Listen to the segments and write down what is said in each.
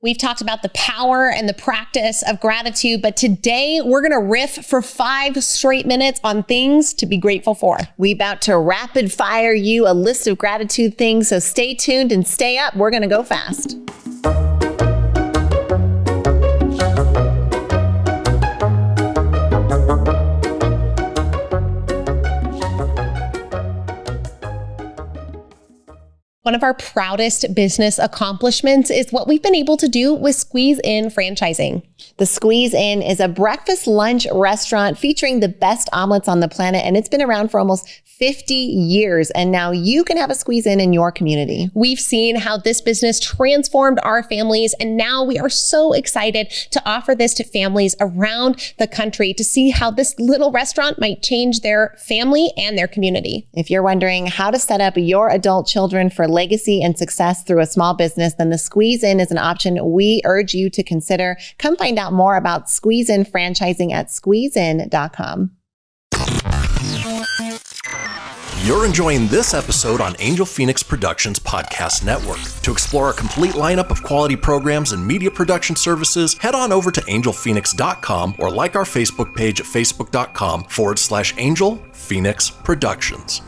We've talked about the power and the practice of gratitude, but today we're going to riff for 5 straight minutes on things to be grateful for. We about to rapid fire you a list of gratitude things, so stay tuned and stay up. We're going to go fast. One of our proudest business accomplishments is what we've been able to do with Squeeze In franchising. The Squeeze In is a breakfast lunch restaurant featuring the best omelets on the planet, and it's been around for almost 50 years. And now you can have a Squeeze In your community. We've seen how this business transformed our families, and now we are so excited to offer this to families around the country to see how this little restaurant might change their family and their community. If you're wondering how to set up your adult children for legacy and success through a small business, then the Squeeze In is an option we urge you to consider. Come find out more about Squeeze In franchising at squeezein.com. You're enjoying this episode on Angel Phoenix Productions Podcast Network. To explore a complete lineup of quality programs and media production services, head on over to angelphoenix.com or like our Facebook page at facebook.com/Angel Phoenix Productions.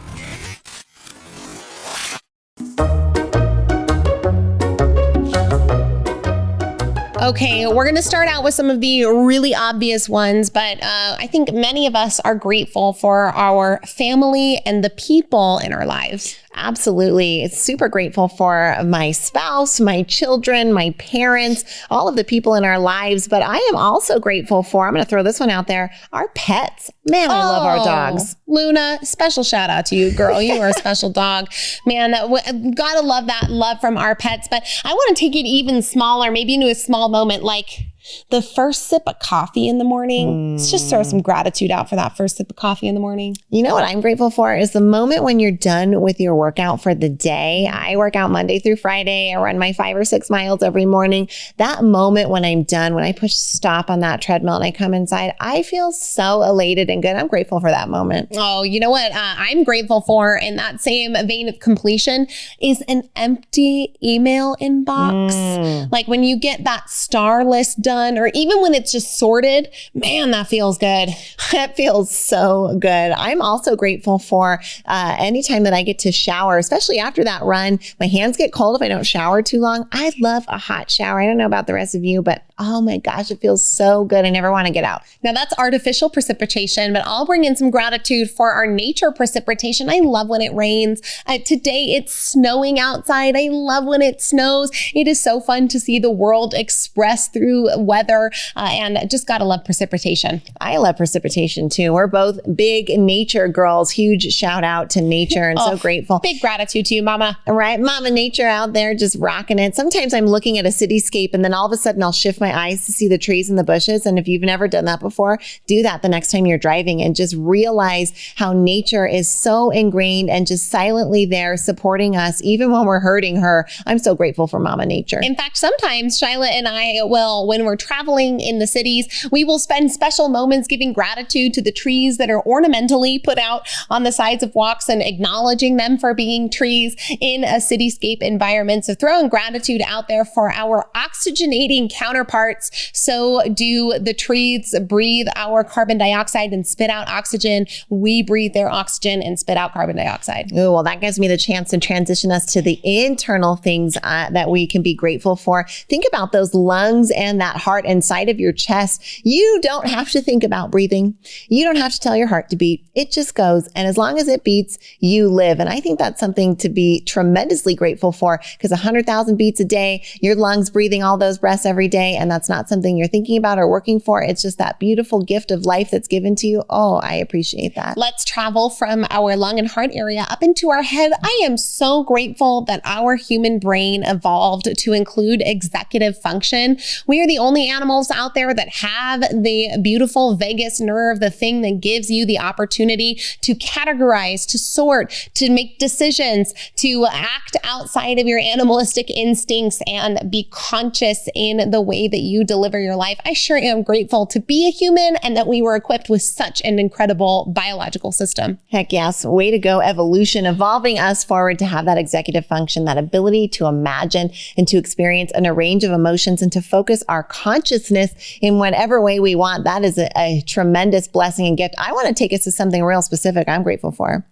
Okay, we're going to start out with some of the really obvious ones, but I think many of us are grateful for our family and the people in our lives. Absolutely. Super grateful for my spouse, my children, my parents, all of the people in our lives. But I am also grateful for, I'm going to throw this one out there, our pets. Man, I love our dogs. Luna, special shout out to you, girl. You are a special dog. Man, gotta love that love from our pets. But I want to take it even smaller, maybe into a small moment, like the first sip of coffee in the morning. Let's just throw some gratitude out for that first sip of coffee in the morning. You know what I'm grateful for is the moment when you're done with your workout for the day. I work out Monday through Friday. I run my 5 or 6 miles every morning. That moment when I'm done, when I push stop on that treadmill and I come inside, I feel so elated and good. I'm grateful for that moment. Oh, you know what I'm grateful for in that same vein of completion is an empty email inbox. Like when you get that star list done, or even when it's just sorted, man, that feels good. That feels so good. I'm also grateful for anytime that I get to shower, especially after that run. My hands get cold if I don't shower too long. I love a hot shower. I don't know about the rest of you, but oh my gosh, it feels so good. I never want to get out. Now that's artificial precipitation, but I'll bring in some gratitude for our nature precipitation. I love when it rains. Today it's snowing outside. I love when it snows. It is so fun to see the world express through weather, and just gotta love precipitation. I love precipitation too. We're both big nature girls. Huge shout out to nature and so grateful. Big gratitude to you, Mama. Right? Mama Nature out there just rocking it. Sometimes I'm looking at a cityscape and then all of a sudden I'll shift my eyes to see the trees and the bushes. And if you've never done that before, do that the next time you're driving and just realize how nature is so ingrained and just silently there supporting us even when we're hurting her. I'm so grateful for Mama Nature. In fact, sometimes Shyla and I will, when we're traveling in the cities, we will spend special moments giving gratitude to the trees that are ornamentally put out on the sides of walks and acknowledging them for being trees in a cityscape environment. So throwing gratitude out there for our oxygenating counterparts. So do the trees breathe our carbon dioxide and spit out oxygen. We breathe their oxygen and spit out carbon dioxide. Oh, well, that gives me the chance to transition us to the internal things that we can be grateful for. Think about those lungs and that heart inside of your chest. You don't have to think about breathing. You don't have to tell your heart to beat. It just goes. And as long as it beats, you live. And I think that's something to be tremendously grateful for, because 100,000 beats a day, your lungs breathing all those breaths every day. And that's not something you're thinking about or working for. It's just that beautiful gift of life that's given to you. Oh, I appreciate that. Let's travel from our lung and heart area up into our head. I am so grateful that our human brain evolved to include executive function. We are the only animals out there that have the beautiful vagus nerve, the thing that gives you the opportunity to categorize, to sort, to make decisions, to act outside of your animalistic instincts and be conscious in the way that that you deliver your life. I sure am grateful to be a human and that we were equipped with such an incredible biological system. Heck yes. Way to go, evolution, evolving us forward to have that executive function, that ability to imagine and to experience in a range of emotions and to focus our consciousness in whatever way we want. That is a tremendous blessing and gift. I want to take us to something real specific I'm grateful for.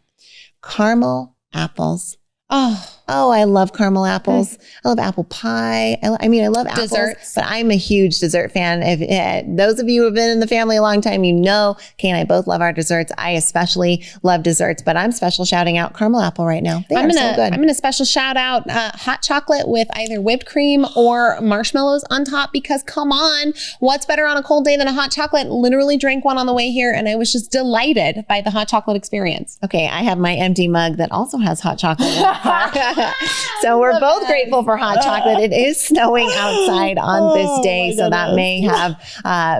Caramel apples. Oh, I love caramel apples. I love apple pie. I love apples, desserts. but I'm a huge dessert fan. If those of you who have been in the family a long time, you know, Kay and I both love our desserts. I especially love desserts, but I'm special shouting out caramel apple right now. They are so good. I'm going to special shout out hot chocolate with either whipped cream or marshmallows on top, because come on, what's better on a cold day than a hot chocolate? Literally drank one on the way here and I was just delighted by the hot chocolate experience. Okay, I have my empty mug that also has hot chocolate in it. So we're both grateful for hot chocolate. It is snowing outside on this day, so that may have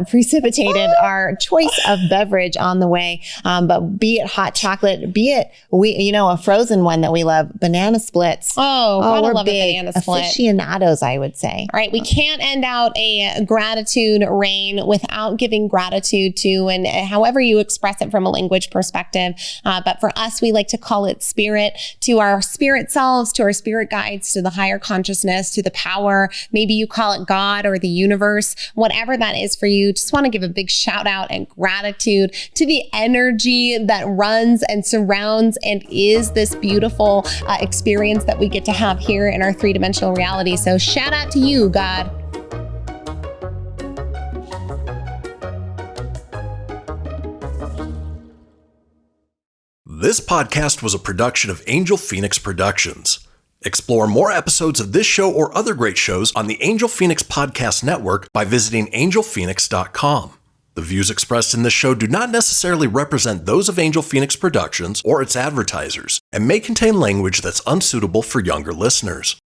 precipitated our choice of beverage on the way. But be it hot chocolate, be it a frozen one that we love, banana splits. Gotta we're love big a banana split. Aficionados, I would say. All right, we can't end out a gratitude rain without giving gratitude to, and however you express it from a language perspective. But for us, we like to call it spirit, to our spirit selves, to our spirit guides, to the higher consciousness, to the power. Maybe you call it God or the universe, whatever that is for you. Just want to give a big shout out and gratitude to the energy that runs and surrounds and is this beautiful experience that we get to have here in our three-dimensional reality. So shout out to you, God. This podcast was a production of Angel Phoenix Productions. Explore more episodes of this show or other great shows on the Angel Phoenix Podcast Network by visiting angelphoenix.com. The views expressed in this show do not necessarily represent those of Angel Phoenix Productions or its advertisers and may contain language that's unsuitable for younger listeners.